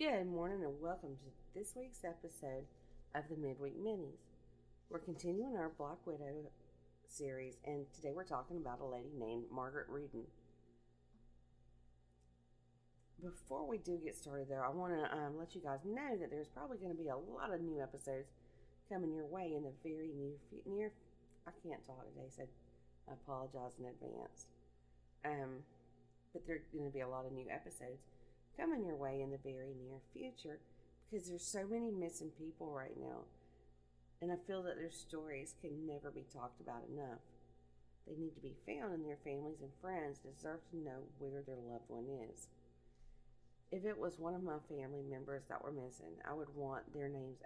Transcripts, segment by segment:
Good morning and welcome to this week's episode of the Midweek Minis. We're continuing our Black Widow series, and today we're talking about a lady named Margaret Rudin. Before we do get started though, I want to let you guys know that there's probably going to be a lot of new episodes coming your way in the very near I can't talk today, so I apologize in advance. But there are going to be a lot of new episodes coming your way in the very near future because there's so many missing people right now, and I feel that their stories can never be talked about enough. They need to be found, and their families and friends deserve to know where their loved one is. If it was one of my family members that were missing, I would want their names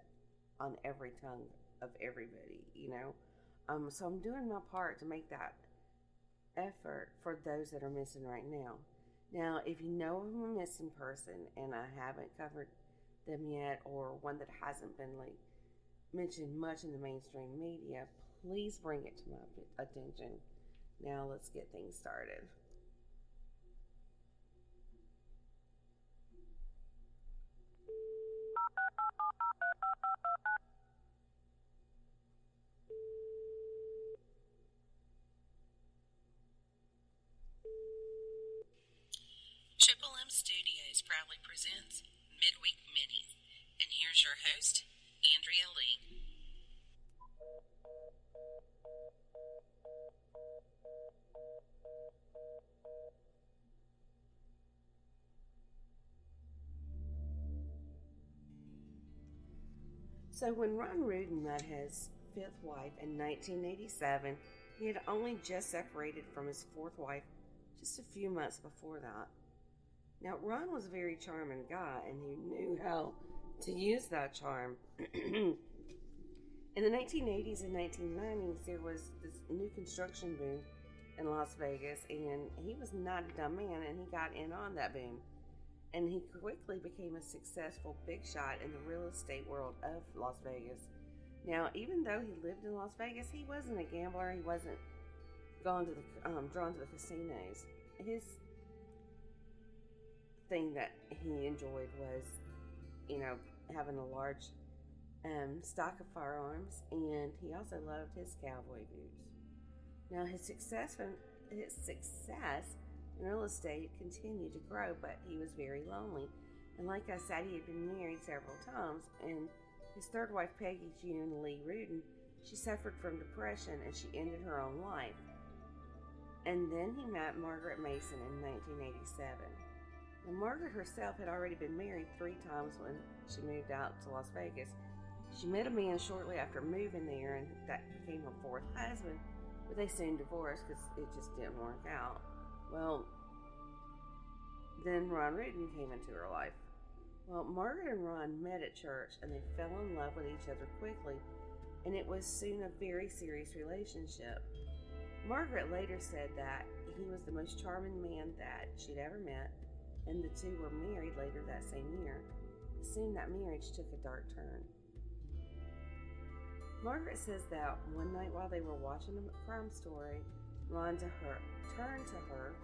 on every tongue of everybody, so I'm doing my part to make that effort for those that are missing right now. Now, if you know of a missing person and I haven't covered them yet, or one that hasn't been mentioned much in the mainstream media, please bring it to my attention. Now, let's get things started. Triple M Studios proudly presents Midweek Minis, and here's your host, Andrea Lee. So when Ron Rudin met his fifth wife in 1987, he had only just separated from his fourth wife just a few months before that. Now, Ron was a very charming guy, and he knew how to use that charm. In the 1980s and 1990s, there was this new construction boom in Las Vegas, and he was not a dumb man, and he got in on that boom. And he quickly became a successful big shot in the real estate world of Las Vegas. Now, even though he lived in Las Vegas, he wasn't a gambler. He wasn't drawn to the casinos. His thing that he enjoyed was, having a large stock of firearms, and he also loved his cowboy boots. Now, his success in real estate continued to grow, but he was very lonely. And like I said, he had been married several times, and his third wife, Peggy June Lee Rudin, she suffered from depression, and she ended her own life. And then he met Margaret Mason in 1987. Now, Margaret herself had already been married 3 times when she moved out to Las Vegas. She met a man shortly after moving there, and that became her fourth husband, but they soon divorced because it just didn't work out. Well, then Ron Rudin came into her life. Well, Margaret and Ron met at church, and they fell in love with each other quickly, and it was soon a very serious relationship. Margaret later said that he was the most charming man that she'd ever met, and the two were married later that same year. Soon that marriage took a dark turn. Margaret says that one night while they were watching a crime story, Ron turned to her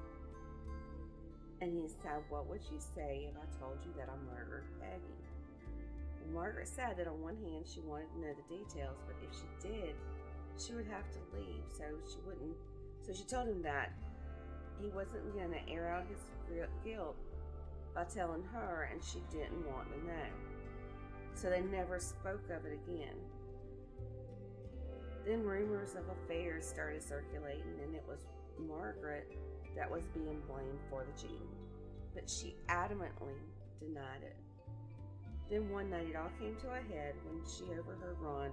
and he said, "What would you say if I told you that I murdered Peggy?" And Margaret said that on one hand she wanted to know the details, but if she did, she would have to leave, so she told him that he wasn't going to air out his guilt by telling her, and she didn't want to know. So they never spoke of it again. Then rumors of affairs started circulating, and it was Margaret that was being blamed for the cheating, but she adamantly denied it. Then one night it all came to a head when she overheard Ron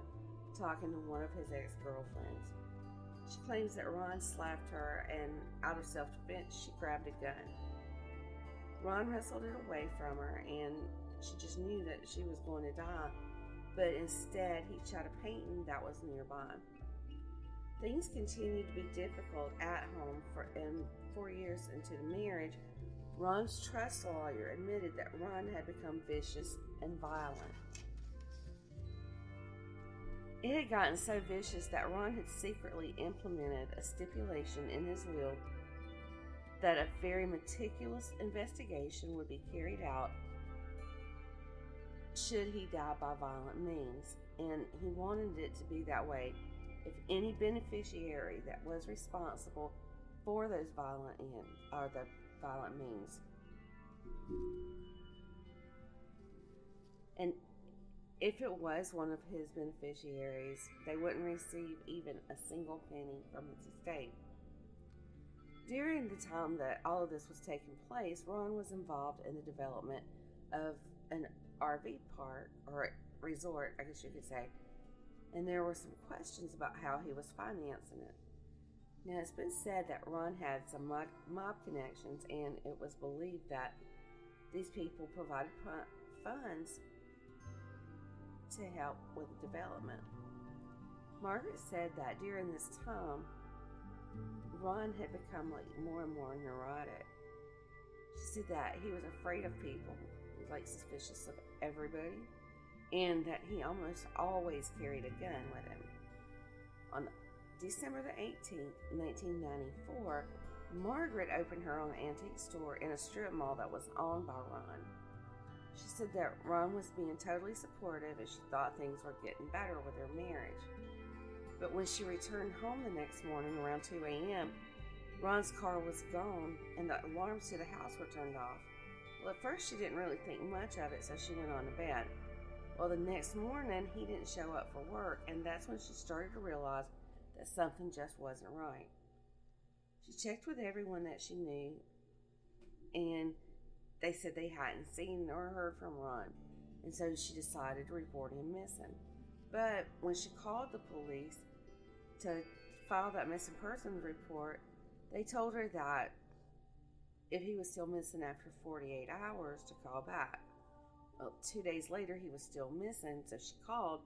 talking to one of his ex-girlfriends. She claims that Ron slapped her, and out of self-defense she grabbed a gun. Ron wrestled it away from her, and she just knew that she was going to die, but instead he shot a painting that was nearby. Things continued to be difficult at home, and 4 years into the marriage, Ron's trust lawyer admitted that Ron had become vicious and violent. It had gotten so vicious that Ron had secretly implemented a stipulation in his will that a very meticulous investigation would be carried out should he die by violent means, and he wanted it to be that way if any beneficiary that was responsible for those violent ends or the violent means. And if it was one of his beneficiaries, they wouldn't receive even a single penny from his estate. During the time that all of this was taking place, Ron was involved in the development of an RV park, or resort, I guess you could say, and there were some questions about how he was financing it. Now, it's been said that Ron had some mob connections, and it was believed that these people provided funds to help with the development. Margaret said that during this time, Ron had become more and more neurotic. She said that he was afraid of people, suspicious of everybody, and that he almost always carried a gun with him. On December the 18th, 1994, Margaret opened her own antique store in a strip mall that was owned by Ron. She said that Ron was being totally supportive and she thought things were getting better with their marriage. But when she returned home the next morning around 2 a.m., Ron's car was gone and the alarms to the house were turned off. Well, at first she didn't really think much of it, so she went on to bed. Well, the next morning he didn't show up for work, and that's when she started to realize that something just wasn't right. She checked with everyone that she knew, and they said they hadn't seen or heard from Ron, and so she decided to report him missing. But when she called the police to file that missing persons report, they told her that if he was still missing after 48 hours to call back. Well, 2 days later, he was still missing, so she called,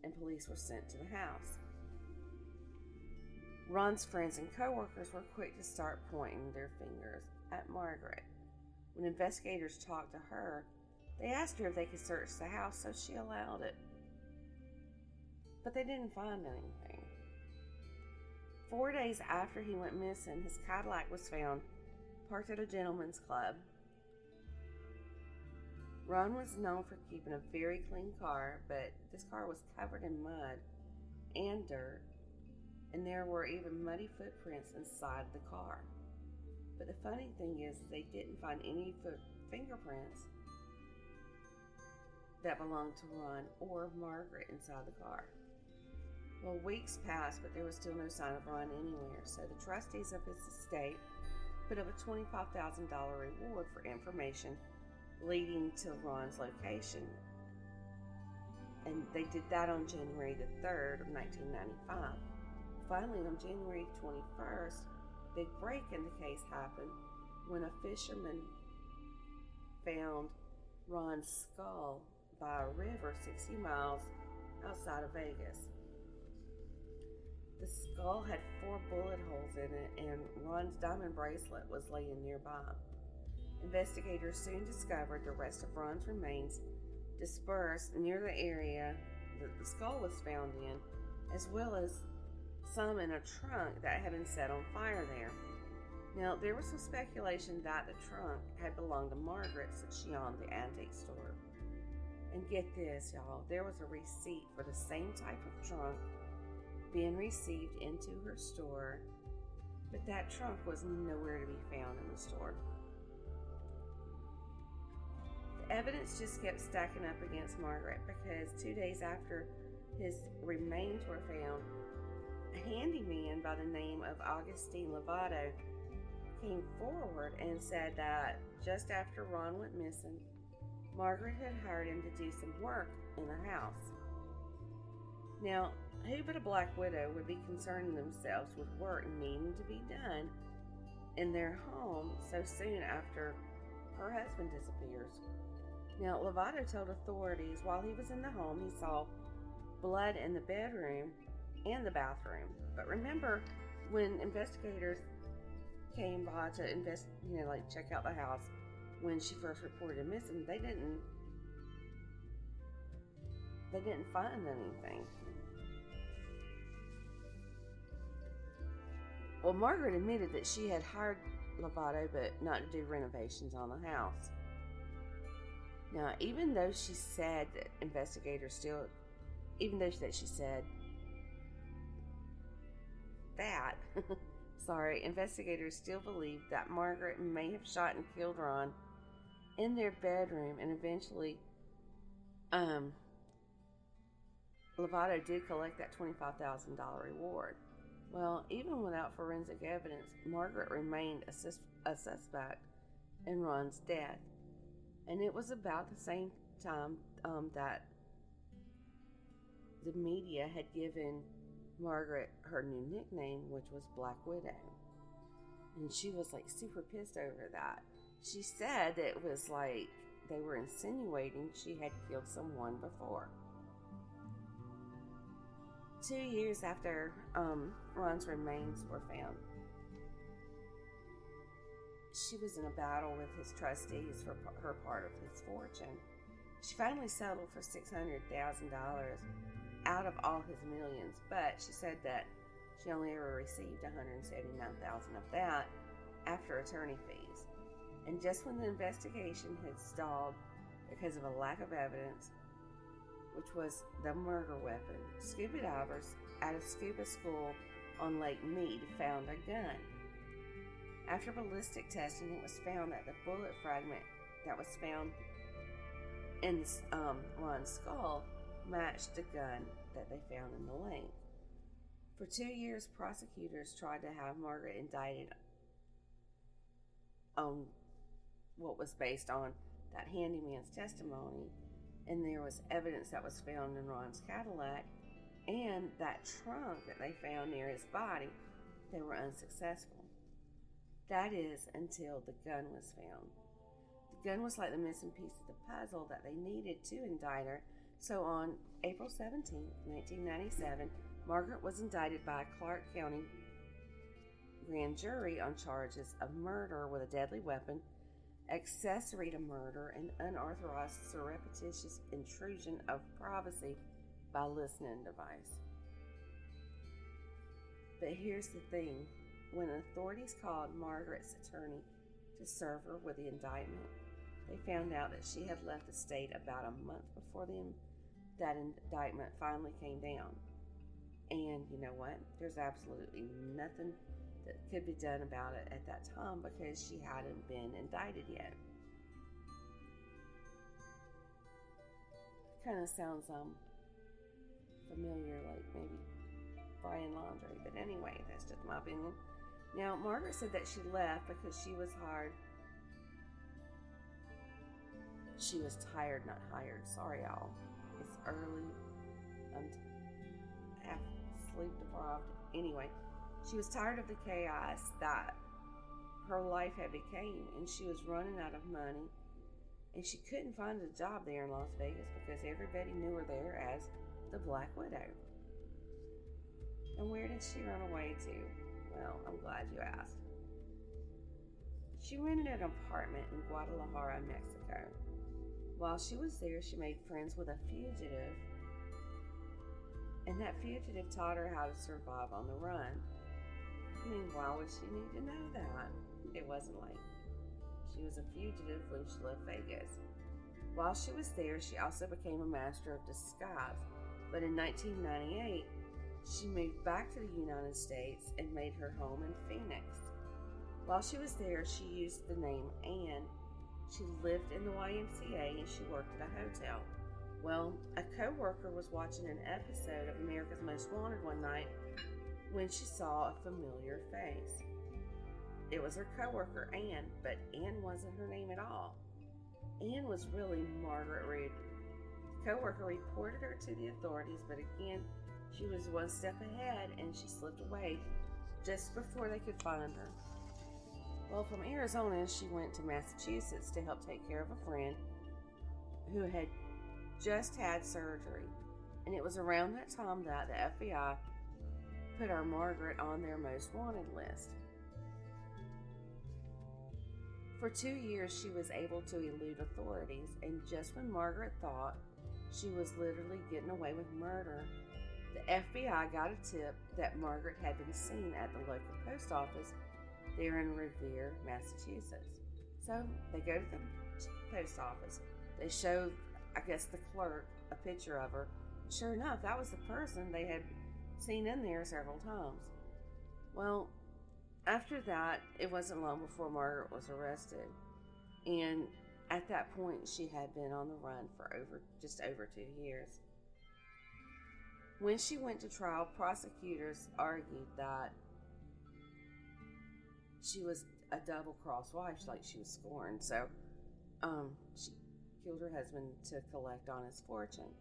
and police were sent to the house. Ron's friends and coworkers were quick to start pointing their fingers at Margaret. When investigators talked to her, they asked her if they could search the house, so she allowed it. But they didn't find anything. 4 days after he went missing, his Cadillac was found parked at a gentleman's club. Ron was known for keeping a very clean car, but this car was covered in mud and dirt, and there were even muddy footprints inside the car. But the funny thing is, they didn't find any fingerprints that belonged to Ron or Margaret inside the car. Well, weeks passed, but there was still no sign of Ron anywhere, so the trustees of his estate put up a $25,000 reward for information leading to Ron's location. And they did that on January the 3rd of 1995. Finally, on January 21st, a big break in the case happened when a fisherman found Ron's skull by a river 60 miles outside of Vegas. The skull had 4 bullet holes in it, and Ron's diamond bracelet was laying nearby. Investigators soon discovered the rest of Ron's remains dispersed near the area that the skull was found in, as well as some in a trunk that had been set on fire there. Now, there was some speculation that the trunk had belonged to Margaret since she owned the antique store. And get this, y'all, there was a receipt for the same type of trunk being received into her store, but that trunk was nowhere to be found in the store. The evidence just kept stacking up against Margaret because 2 days after his remains were found, a handyman by the name of Augustine Lovato came forward and said that just after Ron went missing, Margaret had hired him to do some work in the house. Now, who but a black widow would be concerning themselves with work needing to be done in their home so soon after her husband disappears? Now, Lovato told authorities while he was in the home, he saw blood in the bedroom and the bathroom. But remember, when investigators came by to check out the house when she first reported him missing, they didn't find anything. Well, Margaret admitted that she had hired Lovato, but not to do renovations on the house. Now, even though she said that investigators still, even though that she said that, sorry, investigators still believe that Margaret may have shot and killed Ron in their bedroom, and eventually, Lovato did collect that $25,000 reward. Well, even without forensic evidence, Margaret remained a suspect in Ron's death. And it was about the same time that the media had given Margaret her new nickname, which was Black Widow. And she was like super pissed over that. She said that it was like they were insinuating she had killed someone before. 2 years after Ron's remains were found, she was in a battle with his trustees for her part of his fortune. She finally settled for $600,000 out of all his millions, but she said that she only ever received $179,000 of that after attorney fees. And just when the investigation had stalled because of a lack of evidence, which was the murder weapon, scuba divers at a scuba school on Lake Mead found a gun. After ballistic testing, it was found that the bullet fragment that was found in Ron's skull matched the gun that they found in the lake. For 2 years, prosecutors tried to have Margaret indicted on what was based on that handyman's testimony, and there was evidence that was found in Ron's Cadillac and that trunk that they found near his body. They were unsuccessful. That is, until the gun was found. The gun was like the missing piece of the puzzle that they needed to indict her. So on April 17, 1997, Margaret was indicted by a Clark County grand jury on charges of murder with a deadly weapon, accessory to murder, and unauthorized surreptitious intrusion of privacy by listening device. But here's the thing. When authorities called Margaret's attorney to serve her with the indictment, they found out that she had left the state about a month before that indictment finally came down. And you know what? There's absolutely nothing that could be done about it at that time because she hadn't been indicted yet. Kind of sounds familiar, like maybe Brian Laundrie, but anyway, that's just my opinion. Now, Margaret said that she left because she was hard. She was tired, not hired. Sorry, y'all. It's early. I'm half sleep deprived. Anyway, she was tired of the chaos that her life had become, and she was running out of money, and she couldn't find a job there in Las Vegas because everybody knew her there as the Black Widow. And where did she run away to? Well, I'm glad you asked. She rented an apartment in Guadalajara, Mexico. While she was there, she made friends with a fugitive, and that fugitive taught her how to survive on the run. I mean, why would she need to know that? It wasn't like she was a fugitive when she left Vegas. While she was there, she also became a master of disguise. But in 1998, she moved back to the United States and made her home in Phoenix. While she was there, she used the name Anne. She lived in the YMCA and she worked at a hotel. Well, a co-worker was watching an episode of America's Most Wanted one night when she saw a familiar face. It was her co-worker Anne, but Anne wasn't her name at all. Anne was really Margaret Rudin. The co-worker reported her to the authorities, but again, she was one step ahead and she slipped away just before they could find her. Well, from Arizona, she went to Massachusetts to help take care of a friend who had just had surgery. And it was around that time that the FBI put our Margaret on their most wanted list. For 2 years, she was able to elude authorities, and just when Margaret thought she was literally getting away with murder, the FBI got a tip that Margaret had been seen at the local post office there in Revere, Massachusetts. So they go to the post office. They showed, I guess, the clerk a picture of her. Sure enough, that was the person they had seen in there several times. Well, after that, it wasn't long before Margaret was arrested. And at that point, she had been on the run for just over 2 years. When she went to trial, prosecutors argued that she was a double-crossed wife, like she was scorned. So, she killed her husband to collect on his fortune.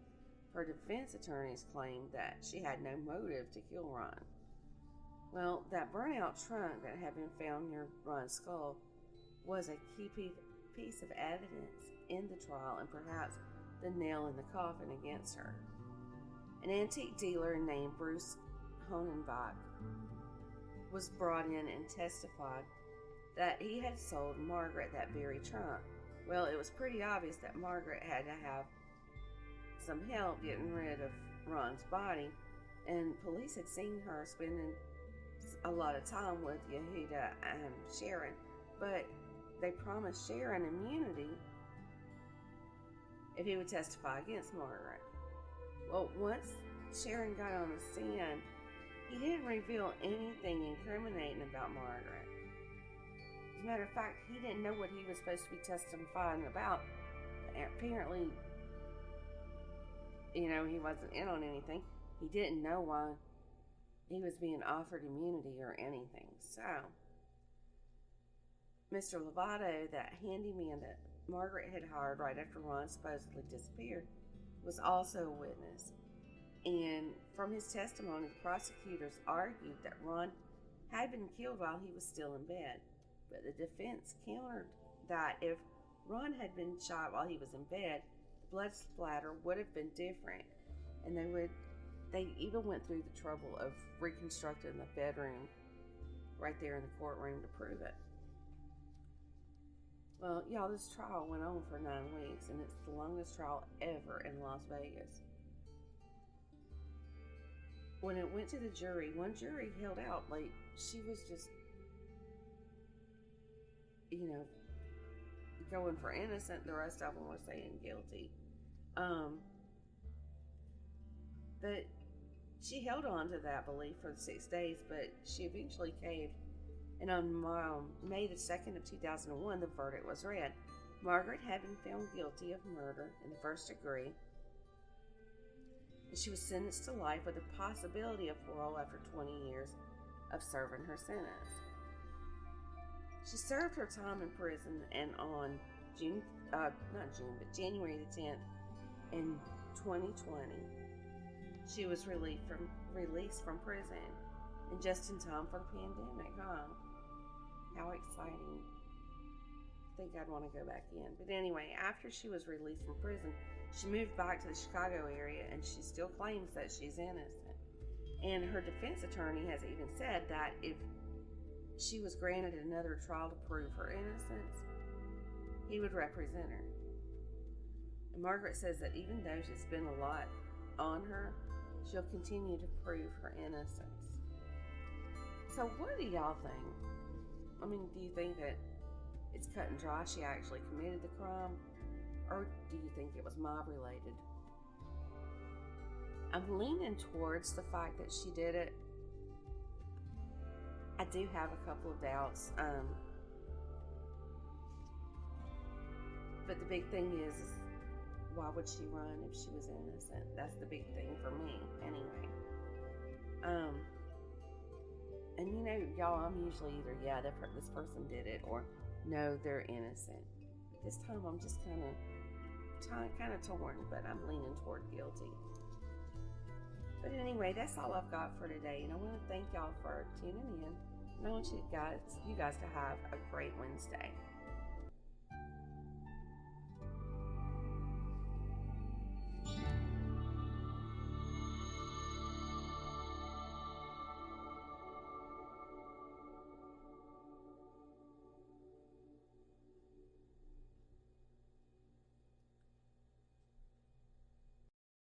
Her defense attorneys claimed that she had no motive to kill Ron. Well, that burnt-out trunk that had been found near Ron's skull was a key piece of evidence in the trial and perhaps the nail in the coffin against her. An antique dealer named Bruce Honenbach was brought in and testified that he had sold Margaret that very trunk. Well, it was pretty obvious that Margaret had to have some help getting rid of Ron's body, and police had seen her spending a lot of time with Yehuda and Sharon, but they promised Sharon immunity if he would testify against Margaret. Well, once Sharon got on the stand, he didn't reveal anything incriminating about Margaret. As a matter of fact, he didn't know what he was supposed to be testifying about. Apparently, he wasn't in on anything. He didn't know why he was being offered immunity or anything. So, Mr. Lovato, that handyman that Margaret had hired right after Ron supposedly disappeared, was also a witness. And from his testimony, the prosecutors argued that Ron had been killed while he was still in bed. But the defense countered that if Ron had been shot while he was in bed, the blood splatter would have been different. And they even went through the trouble of reconstructing the bedroom right there in the courtroom to prove it. Well, y'all, this trial went on for 9 weeks, and it's the longest trial ever in Las Vegas. When it went to the jury, one jury held out like she was just, going for innocent. The rest of them were saying guilty. But she held on to that belief for 6 days, but she eventually caved. And on May the 2nd of 2001, the verdict was read. Margaret had been found guilty of murder in the first degree, and she was sentenced to life with the possibility of parole after 20 years of serving her sentence. She served her time in prison, and on January the 10th in 2020, she was released from prison, and just in time for the pandemic, huh? How exciting. I think I'd want to go back in. But anyway, after she was released from prison, she moved back to the Chicago area, and she still claims that she's innocent. And her defense attorney has even said that if she was granted another trial to prove her innocence, he would represent her. And Margaret says that even though she's been a lot on her, she'll continue to prove her innocence. So what do y'all think? I mean, do you think that it's cut and dry she actually committed the crime? Or do you think it was mob related? I'm leaning towards the fact that she did it. I do have a couple of doubts. But the big thing is why would she run if she was innocent? That's the big thing for me, anyway. And y'all, I'm usually either, this person did it, or no, they're innocent. This time I'm just kind of torn, but I'm leaning toward guilty. But anyway, that's all I've got for today, and I want to thank y'all for tuning in. And I want you guys to have a great Wednesday.